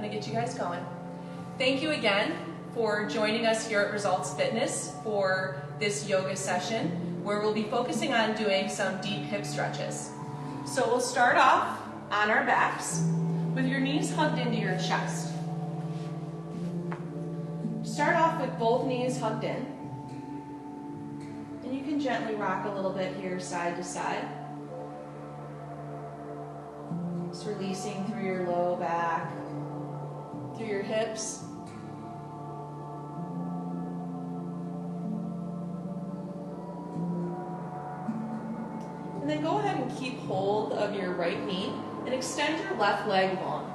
to get you guys going. Thank you again for joining us here at Results Fitness for this yoga session where we'll be focusing on doing some deep hip stretches. So we'll start off on our backs with your knees hugged into your chest. Start off with both knees hugged in. And you can gently rock a little bit here side to side. Just releasing through your low back, through your hips. And then go ahead and keep hold of your right knee and extend your left leg long.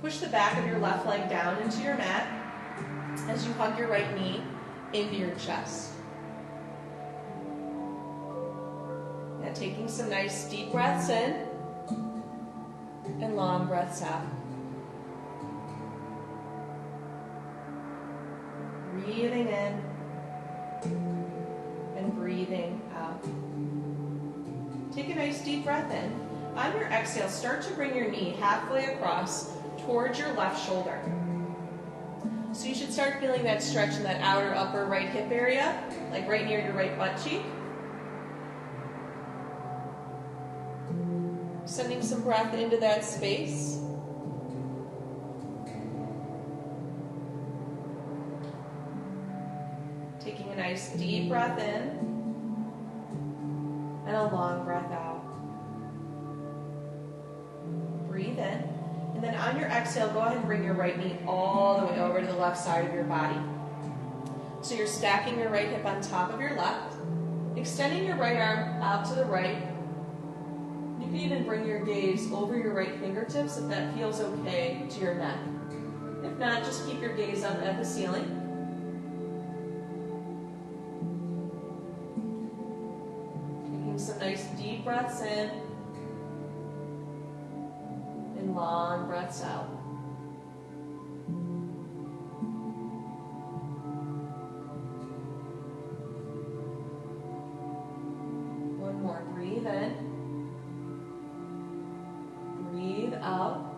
Push the back of your left leg down into your mat as you hug your right knee into your chest. Now taking some nice deep breaths in and long breaths out. Breathing in and breathing out. Take a nice deep breath in. On your exhale, start to bring your knee halfway across towards your left shoulder. So you should start feeling that stretch in that outer upper right hip area, like right near your right butt cheek. Sending some breath into that space. Taking a nice deep breath in and a long breath out. Breathe in. And then on your exhale, go ahead and bring your right knee all the way over to the left side of your body. So you're stacking your right hip on top of your left, extending your right arm out to the right. You can even bring your gaze over your right fingertips if that feels okay to your neck. If not, just keep your gaze up at the ceiling. Taking some nice deep breaths in and long breaths out. One more. Breathe in. Breathe out.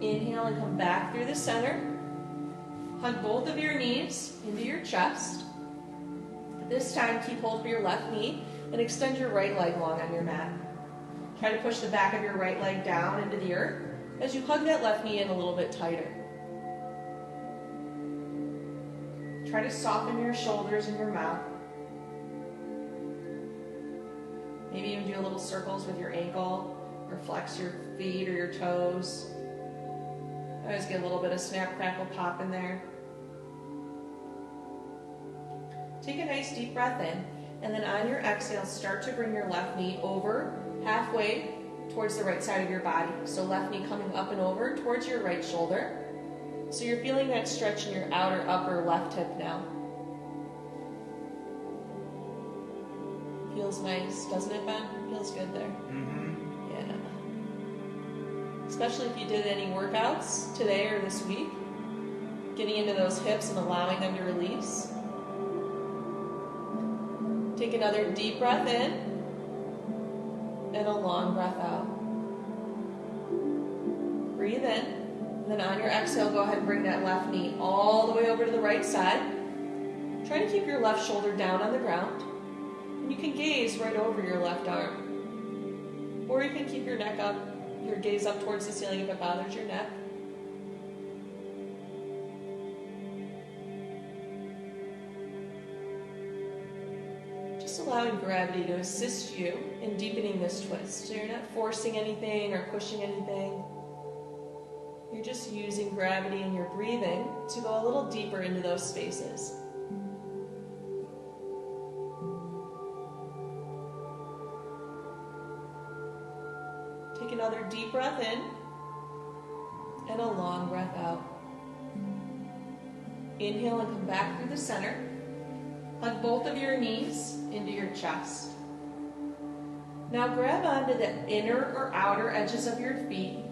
Inhale and come back through the center. Hug both of your knees into your chest. This time, keep hold of your left knee and extend your right leg long on your mat. Try to push the back of your right leg down into the earth as you hug that left knee in a little bit tighter. Try to soften your shoulders and your mouth. Maybe even do a little circles with your ankle or flex your feet or your toes. I always get a little bit of snap, crackle, pop in there. Take a nice deep breath in, and then on your exhale, start to bring your left knee over halfway towards the right side of your body. So left knee coming up and over towards your right shoulder. So you're feeling that stretch in your outer upper left hip now. Feels nice, doesn't it, Ben? Feels good there. Mm-hmm. Yeah. Especially if you did any workouts today or this week. Getting into those hips and allowing them to release. Take another deep breath in and a long breath out. Breathe in, and then on your exhale, go ahead and bring that left knee all the way over to the right side. Try to keep your left shoulder down on the ground. And you can gaze right over your left arm. Or you can keep your neck up, your gaze up towards the ceiling if it bothers your neck. Allowing gravity to assist you in deepening this twist. So you're not forcing anything or pushing anything. You're just using gravity in your breathing to go a little deeper into those spaces. Take another deep breath in and a long breath out. Inhale and come back through the center. Hug both of your knees into your chest. Now grab onto the inner or outer edges of your feet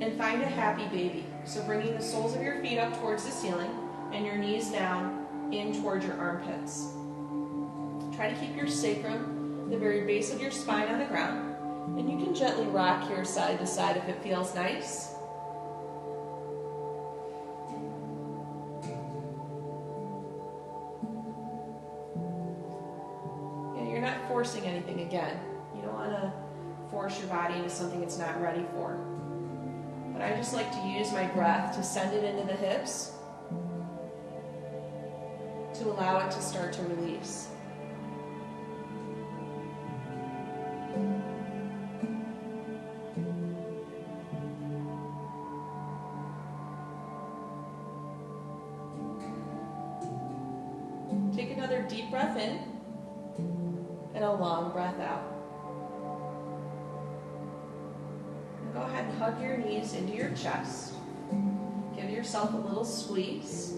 and find a happy baby. So bringing the soles of your feet up towards the ceiling and your knees down in towards your armpits. Try to keep your sacrum, the very base of your spine, on the ground And you can gently rock here side to side if it feels nice. Yeah, you're not forcing anything again. You don't want to force your body into something it's not ready for. But I just like to use my breath to send it into the hips to allow it to start to release. Take another deep breath in and a long breath out. And go ahead and hug your knees into your chest. Give yourself a little squeeze.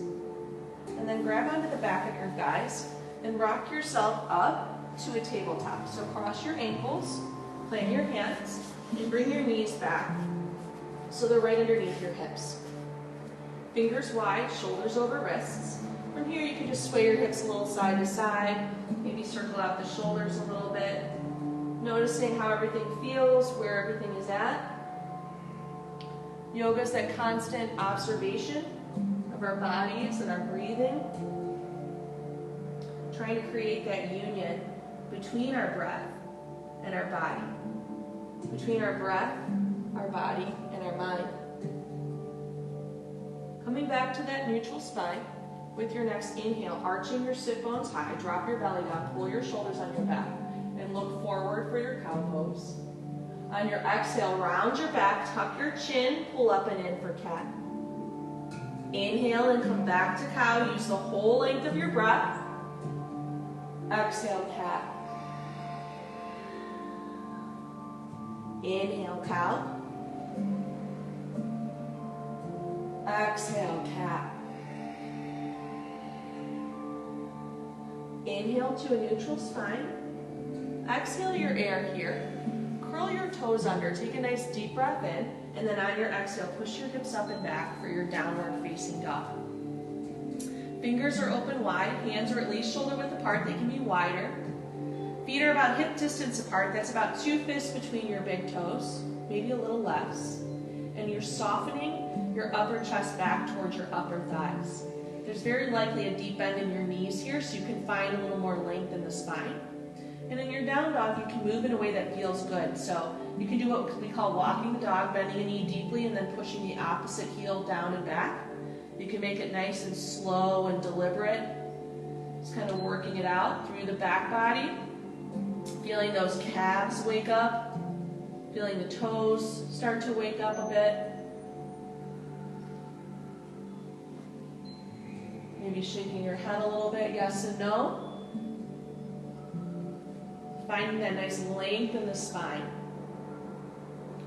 And then grab onto the back of your thighs and rock yourself up to a tabletop. So cross your ankles, plant your hands, and bring your knees back so they're right underneath your hips. Fingers wide, shoulders over wrists. From here, you can just sway your hips a little side to side, maybe circle out the shoulders a little bit, noticing how everything feels, where everything is at. Yoga is that constant observation of our bodies and our breathing, trying to create that union between our breath and our body, between our breath, our body, and our mind. Coming back to that neutral spine. With your next inhale, arching your sit bones high, drop your belly down, pull your shoulders on your back, and look forward for your cow pose. On your exhale, round your back, tuck your chin, pull up and in for cat. Inhale and come back to cow. Use the whole length of your breath. Exhale, cat. Inhale, cow. Exhale, cat. Inhale to a neutral spine. Exhale your air here. Curl your toes under. Take a nice deep breath in. And then on your exhale, push your hips up and back for your downward facing dog. Fingers are open wide. Hands are at least shoulder width apart. They can be wider. Feet are about hip distance apart. That's about 2 fists between your big toes. Maybe a little less. And you're softening your upper chest back towards your upper thighs. There's very likely a deep bend in your knees here, so you can find a little more length in the spine. And in your down dog, you can move in a way that feels good. So you can do what we call walking the dog, bending a knee deeply and then pushing the opposite heel down and back. You can make it nice and slow and deliberate. Just kind of working it out through the back body. Feeling those calves wake up. Feeling the toes start to wake up a bit. Maybe shaking your head a little bit, yes and no. Finding that nice length in the spine.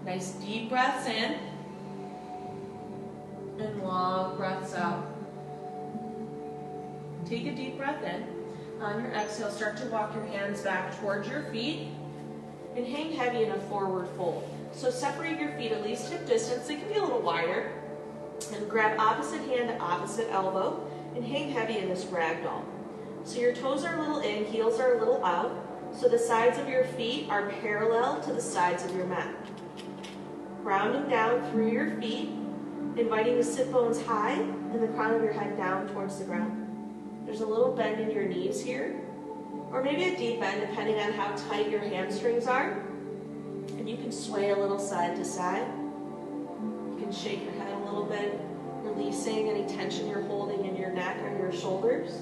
Nice deep breaths in and long breaths out. Take a deep breath in. On your exhale, start to walk your hands back towards your feet and hang heavy in a forward fold. So separate your feet at least hip distance. They can be a little wider. And grab opposite hand to opposite elbow and hang heavy in this ragdoll. So your toes are a little in, heels are a little out. So the sides of your feet are parallel to the sides of your mat. Rounding down through your feet, inviting the sit bones high and the crown of your head down towards the ground. There's a little bend in your knees here, or maybe a deep bend depending on how tight your hamstrings are. And you can sway a little side to side. You can shake your head a little bit, releasing any tension you're holding in your neck or your shoulders.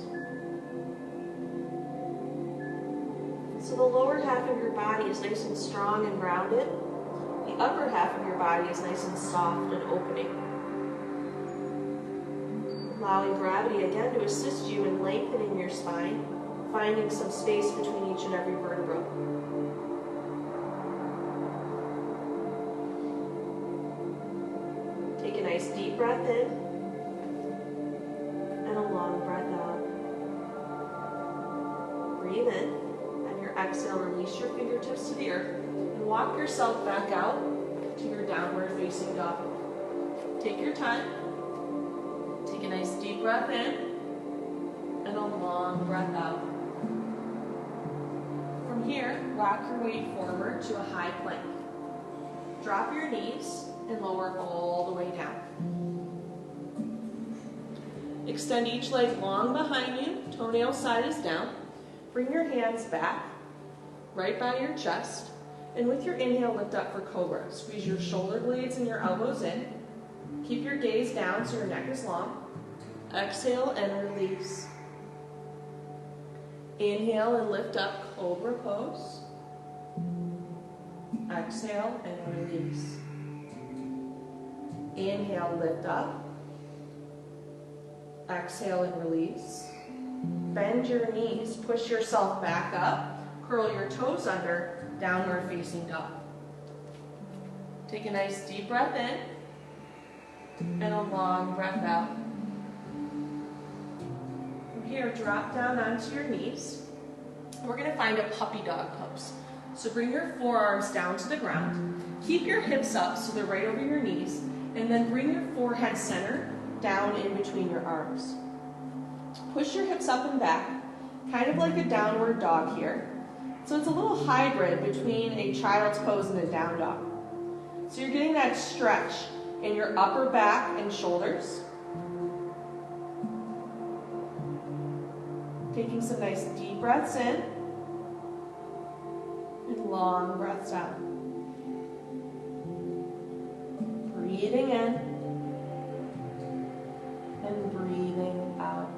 So the lower half of your body is nice and strong and grounded. The upper half of your body is nice and soft and opening. Allowing gravity again to assist you in lengthening your spine, finding some space between each and every vertebra. Take a nice deep breath in and a long breath out. Breathe in. On your exhale, release your fingertips to the earth and walk yourself back out to your downward facing dog. Take your time. Take a nice deep breath in and a long breath out. From From here, rock your weight forward to a high plank. Drop your knees and lower all the way down. Extend each leg long behind you, toenail side is down. Bring your hands back, right by your chest, and with your inhale, lift up for cobra. Squeeze your shoulder blades and your elbows in. Keep your gaze down so your neck is long. Exhale and release. Inhale and lift up, cobra pose. Exhale and release. Inhale, lift up. Exhale and release. Bend your knees, push yourself back up, curl your toes under, downward facing dog. Take a nice deep breath in and a long breath out. From here, drop down onto your knees. We're going to find a puppy dog pose. So bring your forearms down to the ground. Keep your hips up so they're right over your knees, and then bring your forehead center down in between your arms. Push your hips up and back, kind of like a downward dog here. So it's a little hybrid between a child's pose and a down dog. So you're getting that stretch in your upper back and shoulders. Taking some nice deep breaths in and long breaths out. Breathing in and breathing out.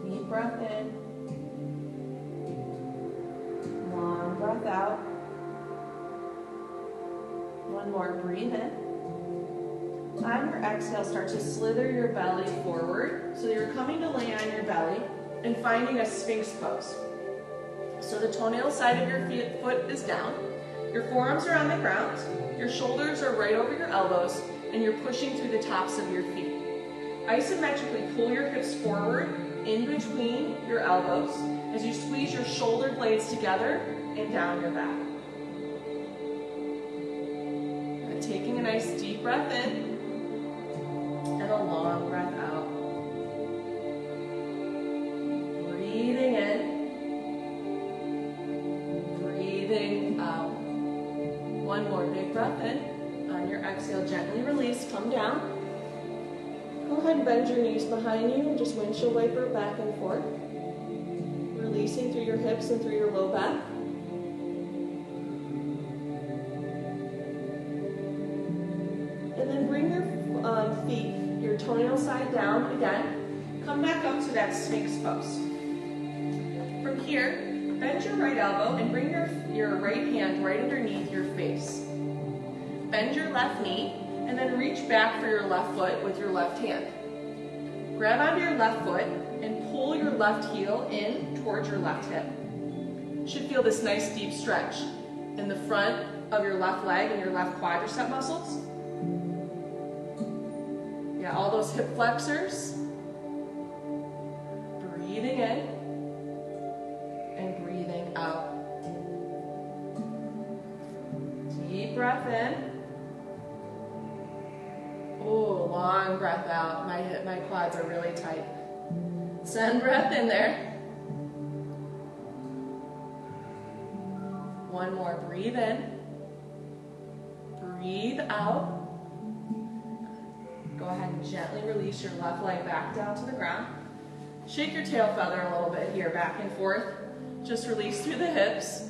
Deep breath in, long breath out. One more, breathe in. On your exhale, start to slither your belly forward so that you're coming to lay on your belly and finding a Sphinx pose. So the toenail side of your foot is down, your forearms are on the ground, your shoulders are right over your elbows, and you're pushing through the tops of your feet. Isometrically pull your hips forward in between your elbows as you squeeze your shoulder blades together and down your back. And taking a nice deep breath in and a long breath out. Breathing in, breathing out. One more big breath in. On your exhale, gently release, come down. Go ahead and bend your knees behind you and just windshield wiper back and forth. Releasing through your hips and through your low back. And then bring your feet, your toenail side down again. Come back up to that Sphinx pose. From here, bend your right elbow and bring your right hand right underneath your face. Bend your left knee and then reach back for your left foot with your left hand. Grab onto your left foot and pull your left heel in towards your left hip. You should feel this nice deep stretch in the front of your left leg and your left quadricep muscles. Yeah, all those hip flexors. Breathing in and breathing out. Deep breath in. Oh, long breath out. My quads are really tight. Send breath in there. One more, breathe in. Breathe out. Go ahead and gently release your left leg back down to the ground. Shake your tail feather a little bit here, back and forth. Just release through the hips.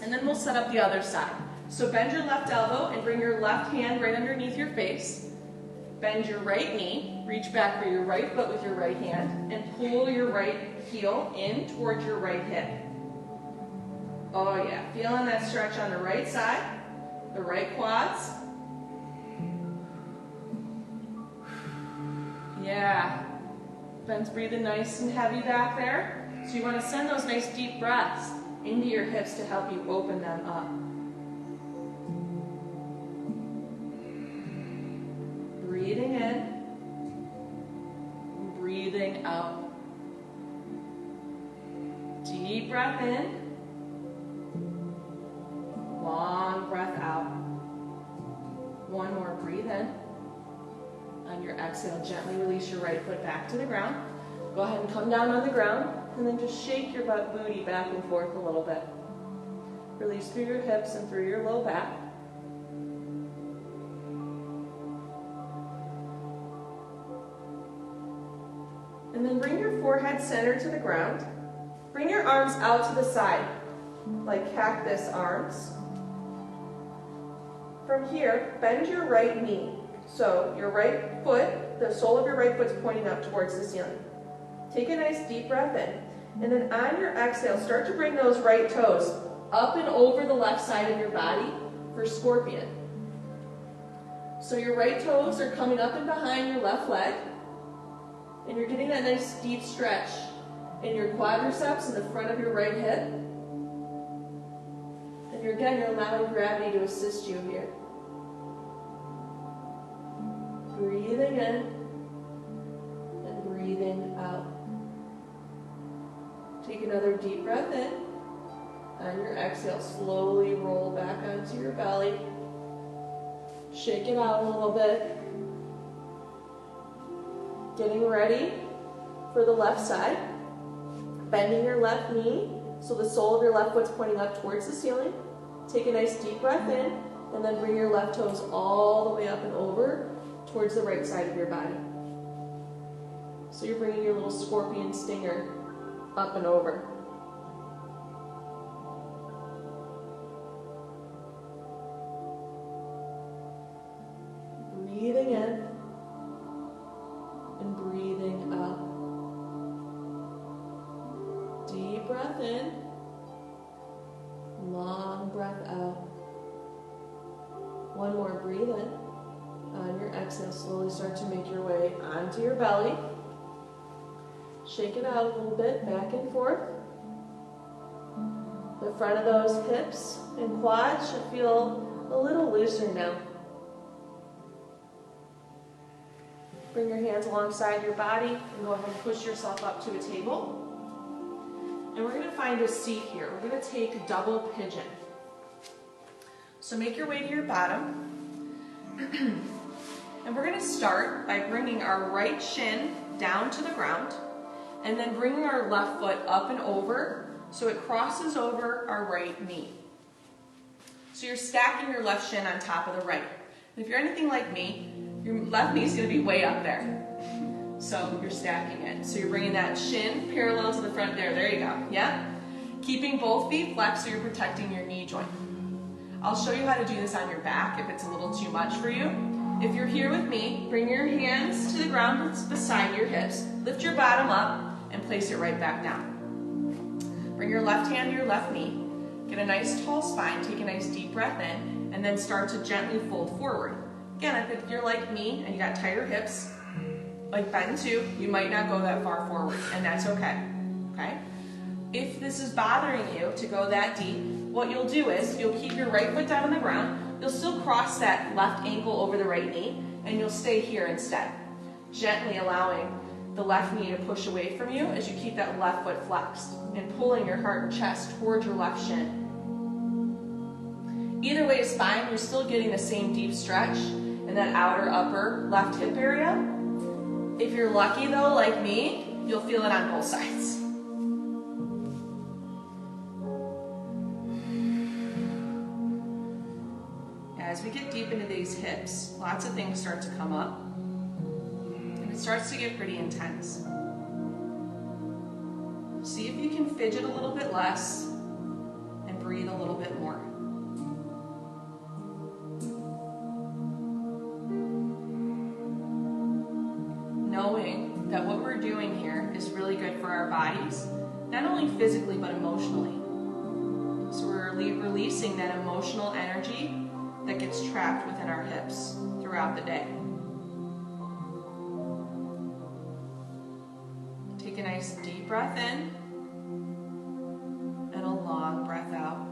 And then we'll set up the other side. So bend your left elbow and bring your left hand right underneath your face. Bend your right knee, reach back for your right foot with your right hand, and pull your right heel in towards your right hip. Oh yeah, feeling that stretch on the right side, the right quads. Yeah, Ben's breathing nice and heavy back there. So you want to send those nice deep breaths into your hips to help you open them up. Breathing in, breathing out. Deep breath in, long breath out. One more, breathe in. On your exhale, gently release your right foot back to the ground. Go ahead and come down on the ground, and then just shake your butt booty back and forth a little bit. Release through your hips and through your low back. And then bring your forehead center to the ground. Bring your arms out to the side, like cactus arms. From here, bend your right knee. So your right foot, the sole of your right foot is pointing up towards the ceiling. Take a nice deep breath in. And then on your exhale, start to bring those right toes up and over the left side of your body for scorpion. So your right toes are coming up and behind your left leg. And you're getting that nice deep stretch in your quadriceps in the front of your right hip. And you're allowing gravity to assist you here. Breathing in and breathing out. Take another deep breath in. On your exhale, slowly roll back onto your belly. Shake it out a little bit. Getting ready for the left side. Bending your left knee so the sole of your left foot's pointing up towards the ceiling. Take a nice deep breath in, and then bring your left toes all the way up and over towards the right side of your body. So you're bringing your little scorpion stinger up and over. Breathing in and breathing out. Deep breath in, long breath out. One more, breathe in. On your exhale, slowly start to make your way onto your belly. Shake it out a little bit, back and forth. The front of those hips and quads should feel a little looser now. Bring your hands alongside your body and go ahead and push yourself up to a table. And we're going to find a seat here. We're going to take double pigeon. So make your way to your bottom. And we're going to start by bringing our right shin down to the ground and then bringing our left foot up and over so it crosses over our right knee. So you're stacking your left shin on top of the right. And if you're anything like me, your left knee is going to be way up there. So you're stacking it. So you're bringing that shin parallel to the front there. There you go. Yeah? Keeping both feet flexed so you're protecting your knee joint. I'll show you how to do this on your back if it's a little too much for you. If you're here with me, bring your hands to the ground beside your hips. Lift your bottom up and place it right back down. Bring your left hand to your left knee. Get a nice tall spine. Take a nice deep breath in. And then start to gently fold forward. Again, if you're like me and you got tighter hips, like Ben too, you might not go that far forward, and that's okay. Okay? If this is bothering you to go that deep, what you'll do is you'll keep your right foot down on the ground. You'll still cross that left ankle over the right knee, and you'll stay here instead. Gently allowing the left knee to push away from you as you keep that left foot flexed and pulling your heart and chest towards your left shin. Either way is fine. You're still getting the same deep stretch in that outer upper left hip area. If you're lucky though, like me, you'll feel it on both sides. As we get deep into these hips, lots of things start to come up. And it starts to get pretty intense. See if you can fidget a little bit less and breathe a little bit more. Knowing that what we're doing here is really good for our bodies, not only physically but emotionally. So we're releasing that emotional energy that gets trapped within our hips throughout the day. Take a nice deep breath in and a long breath out.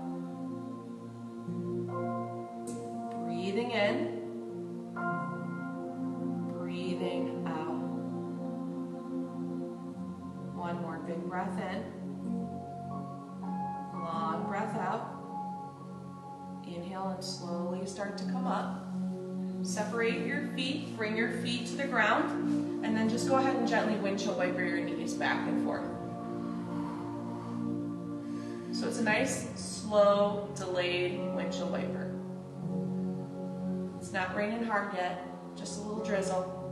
Breathing in, breathing out. One more big breath in, long breath out. Inhale and slowly start to come up. Separate your feet, bring your feet to the ground, and then just go ahead and gently windshield wiper your knees back and forth. So it's a nice, slow, delayed windshield wiper. It's not raining hard yet, just a little drizzle.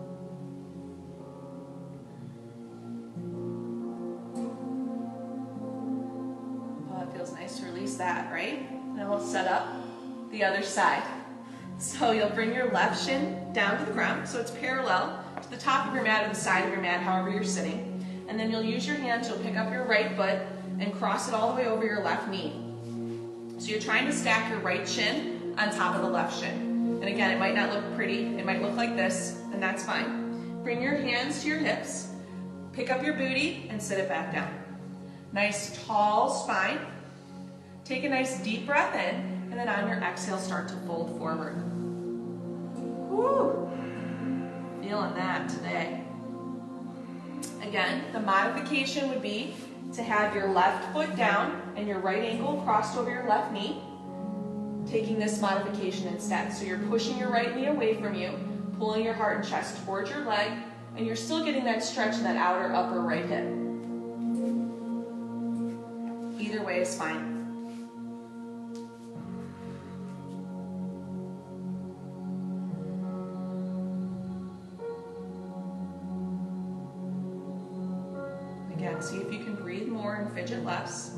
Oh, it feels nice to release that, right? Now we'll set up the other side. So you'll bring your left shin down to the ground, so it's parallel to the top of your mat or the side of your mat, however you're sitting. And then you'll use your hands, you'll pick up your right foot and cross it all the way over your left knee. So you're trying to stack your right shin on top of the left shin. And again, it might not look pretty, it might look like this, and that's fine. Bring your hands to your hips, pick up your booty, and sit it back down. Nice tall spine. Take a nice deep breath in, and then on your exhale, start to fold forward. Woo! Feeling that today. Again, the modification would be to have your left foot down and your right ankle crossed over your left knee, taking this modification instead. So you're pushing your right knee away from you, pulling your heart and chest towards your leg, and you're still getting that stretch in that outer upper right hip. Either way is fine. Again, see if you can breathe more and fidget less.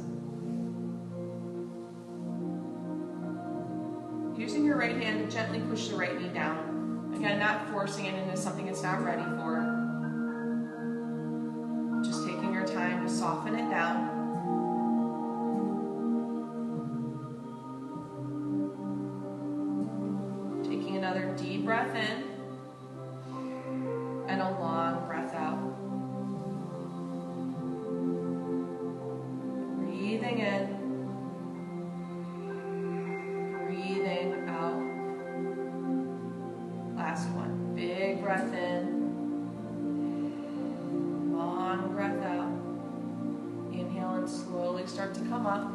Using your right hand to gently push the right knee down. Again, not forcing it into something it's not ready for. Just taking your time to soften it down. Taking another deep breath in and a long breath out. Breathing in, breathing out. Last one. Big breath in, long breath out. Inhale and slowly start to come up.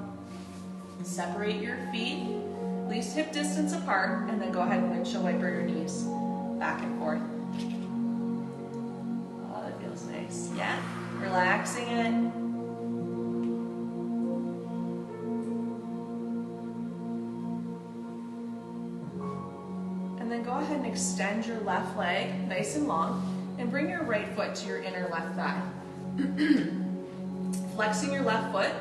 Separate your feet, at least hip distance apart, and then go ahead and windshield wiper your knees back and forth. Oh, that feels nice. Yeah, relaxing it. Then go ahead and extend your left leg nice and long and bring your right foot to your inner left thigh. Flexing your left foot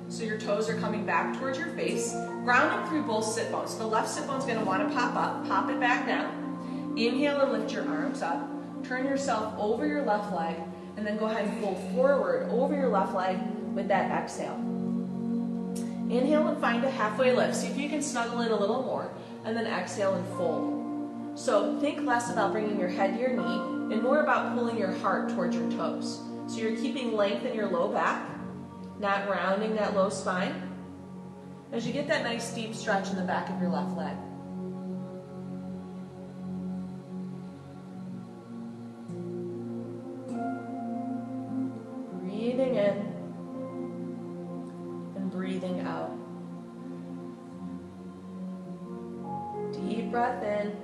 so your toes are coming back towards your face, grounding through both sit bones. So the left sit bone is going to want to pop up, pop it back down. Inhale and lift your arms up. Turn yourself over your left leg and then go ahead and fold forward over your left leg with that exhale. Inhale and find a halfway lift. See if you can snuggle in a little more and then exhale and fold. So think less about bringing your head to your knee and more about pulling your heart towards your toes. So you're keeping length in your low back, not rounding that low spine, as you get that nice deep stretch in the back of your left leg. Breathing in and breathing out. Deep breath in.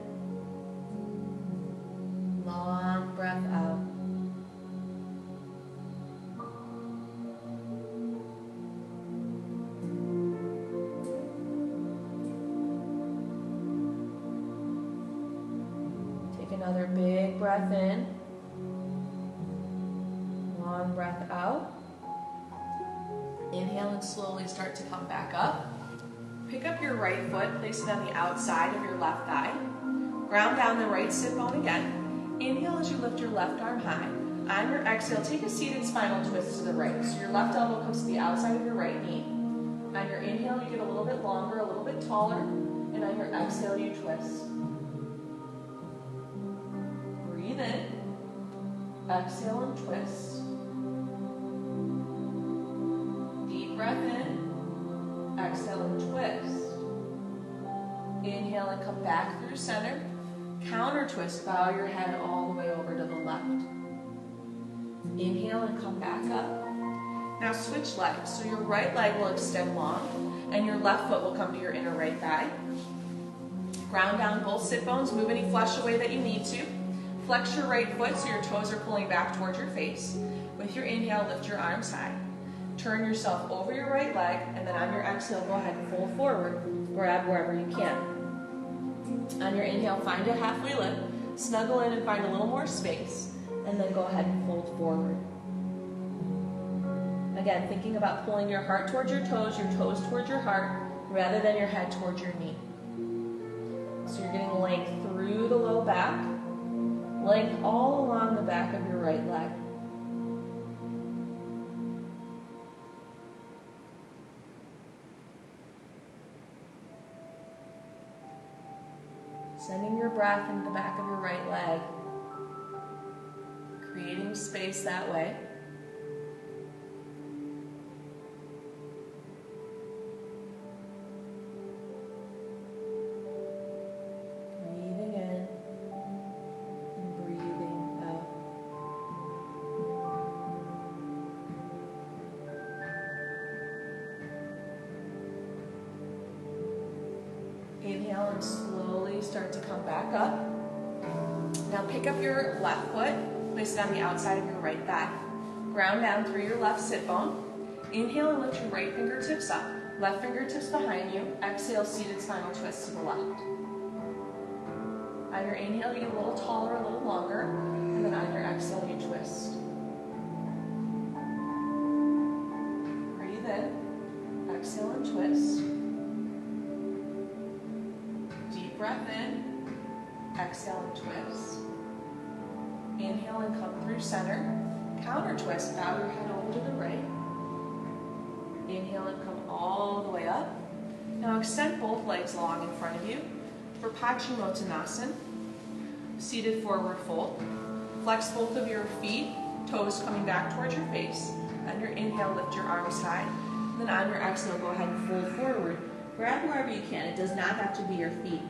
Long breath out. Take another big breath in. Long breath out. Inhale and slowly start to come back up. Pick up your right foot, place it on the outside of your left thigh. Ground down the right sit bone again. Inhale as you lift your left arm high. On your exhale, take a seated spinal twist to the right. So your left elbow comes to the outside of your right knee. On your inhale, you get a little bit longer, a little bit taller. And on your exhale, you twist. Breathe in. Exhale and twist. Deep breath in. Exhale and twist. Inhale and come back through center. Counter twist, bow your head all the way over to the left. Inhale and come back up. Now switch legs. So your right leg will extend long and your left foot will come to your inner right thigh. Ground down both sit bones, move any flesh away that you need to. Flex your right foot so your toes are pulling back towards your face. With your inhale, lift your arms high. Turn yourself over your right leg, and then on your exhale, go ahead and fold forward. Grab wherever you can. On your inhale, find a halfway lift. Snuggle in and find a little more space, and then go ahead and fold forward. Again, thinking about pulling your heart towards your toes towards your heart, rather than your head towards your knee. So you're getting length through the low back, length all along the back of your right leg. Sending your breath into the back of your right leg, creating space that way. Breathing in and breathing out. Inhale and slowly start to come back up. Now pick up your left foot, place it on the outside of your right thigh. Ground down through your left sit bone. Inhale and lift your right fingertips up. Left fingertips behind you. Exhale, seated spinal twist to the left. On your inhale, you get a little taller, a little longer. And then on your exhale, you twist. Breathe in. Exhale and twist. Deep breath in. Exhale and twist. Inhale and come through center. Counter twist. Bow your head over to the right. Inhale and come all the way up. Now extend both legs long in front of you for Paschimottanasana. Seated forward fold. Flex both of your feet, toes coming back towards your face. On your inhale, lift your arms high. Then on your exhale, go ahead and fold forward. Grab wherever you can. It does not have to be your feet.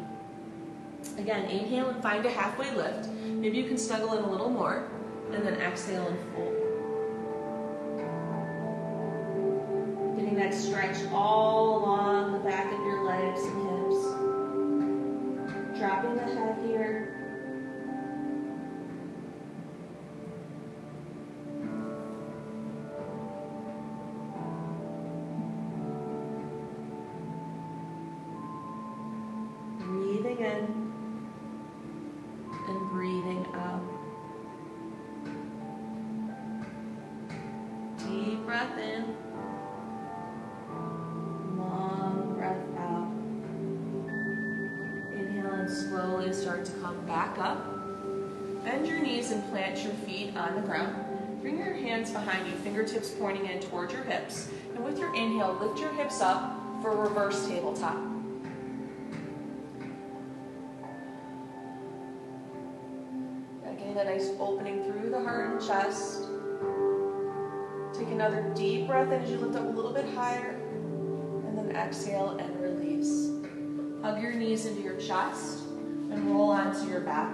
Again, inhale and find a halfway lift. Maybe you can snuggle in a little more. And then exhale and fold. Getting that stretch all along the back of your legs and hips. Dropping the head here. Breathing in and breathing out. Deep breath in. Long breath out. Inhale and slowly start to come back up. Bend your knees and plant your feet on the ground. Bring your hands behind you, fingertips pointing in towards your hips. And with your inhale, lift your hips up for a reverse tabletop. Getting a nice opening through the heart and chest. Take another deep breath in as you lift up a little bit higher. And then exhale and release. Hug your knees into your chest and roll onto your back.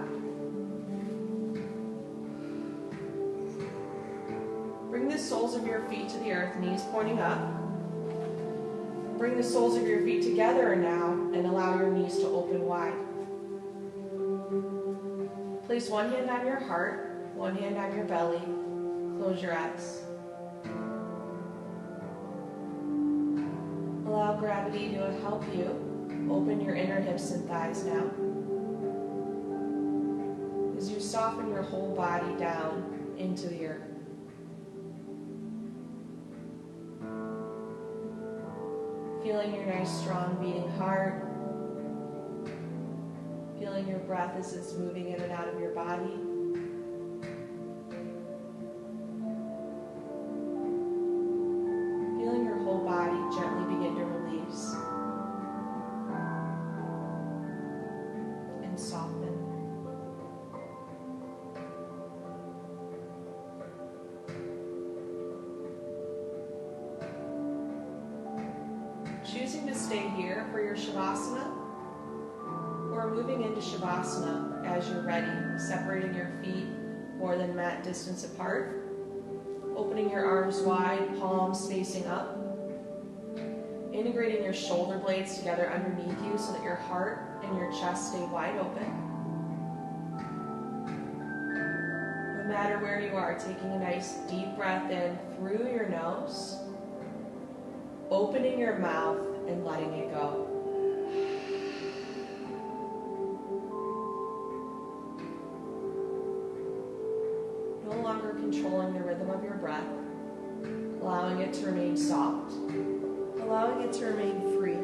Bring the soles of your feet to the earth, knees pointing up. Bring the soles of your feet together now and allow your knees to open wide. Place one hand on your heart, one hand on your belly. Close your eyes. Allow gravity to help you open your inner hips and thighs now. As you soften your whole body down into the earth. Feeling your nice, strong beating heart. Feeling your breath as it's moving in and out of your body. Feeling your whole body gently begin to release and soften. Choosing to stay here for your Shavasana, or moving into Shavasana as you're ready, separating your feet more than mat distance apart, opening your arms wide, palms facing up. Integrating your shoulder blades together underneath you so that your heart and your chest stay wide open. No matter where you are, taking a nice deep breath in through your nose, opening your mouth and letting it go. No longer controlling the rhythm of your breath, allowing it to remain soft, allowing it to remain free.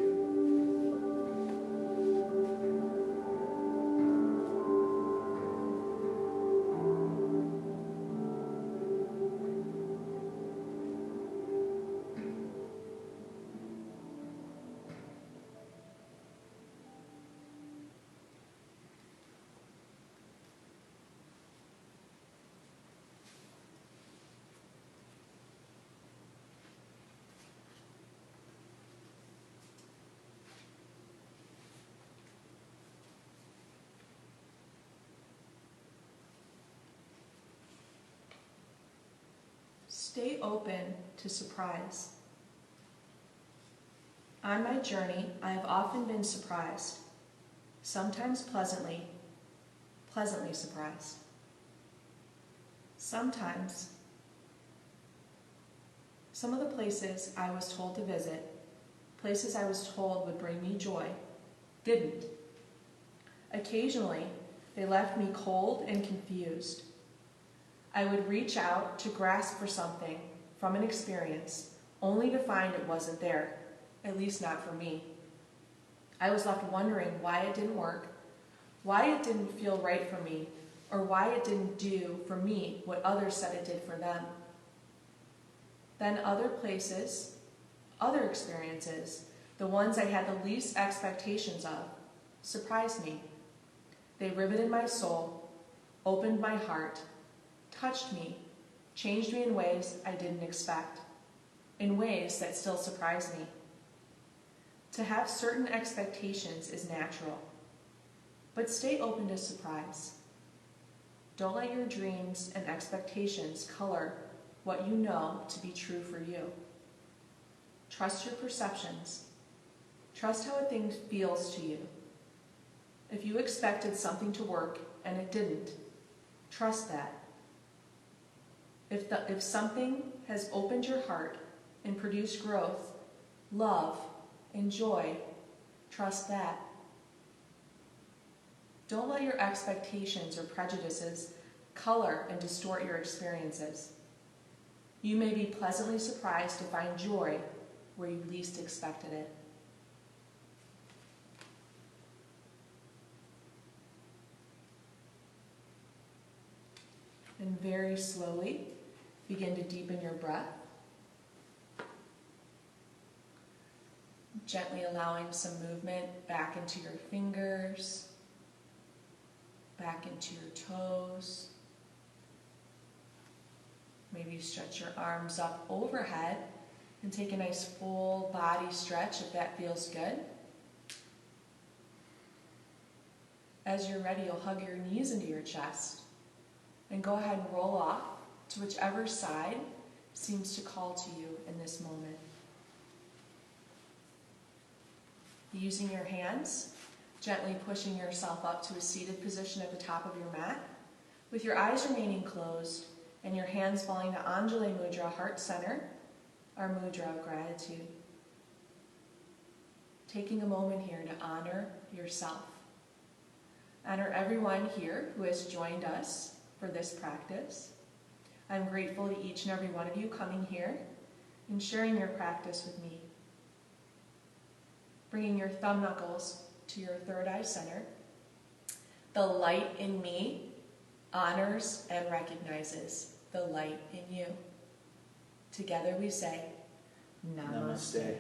Stay open to surprise. On my journey, I have often been surprised, sometimes pleasantly surprised. Sometimes, some of the places I was told to visit, places I was told would bring me joy, didn't. Occasionally, they left me cold and confused. I would reach out to grasp for something from an experience, only to find it wasn't there, at least not for me. I was left wondering why it didn't work, why it didn't feel right for me, or why it didn't do for me what others said it did for them. Then other places, other experiences, the ones I had the least expectations of, surprised me. They riveted my soul, opened my heart, touched me, changed me in ways I didn't expect, in ways that still surprise me. To have certain expectations is natural, but stay open to surprise. Don't let your dreams and expectations color what you know to be true for you. Trust your perceptions. Trust how a thing feels to you. If you expected something to work and it didn't, trust that. If something has opened your heart and produced growth, love, and joy, trust that. Don't let your expectations or prejudices color and distort your experiences. You may be pleasantly surprised to find joy where you least expected it. And very slowly, begin to deepen your breath. Gently allowing some movement back into your fingers, back into your toes. Maybe stretch your arms up overhead and take a nice full body stretch if that feels good. As you're ready, you'll hug your knees into your chest and go ahead and roll off to whichever side seems to call to you in this moment. Using your hands, gently pushing yourself up to a seated position at the top of your mat, with your eyes remaining closed and your hands falling to Anjali Mudra, heart center, our mudra of gratitude. Taking a moment here to honor yourself. Honor everyone here who has joined us for this practice. I'm grateful to each and every one of you coming here and sharing your practice with me. Bringing your thumb knuckles to your third eye center. The light in me honors and recognizes the light in you. Together we say, Namaste.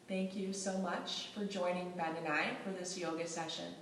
Thank you so much for joining Ben and I for this yoga session.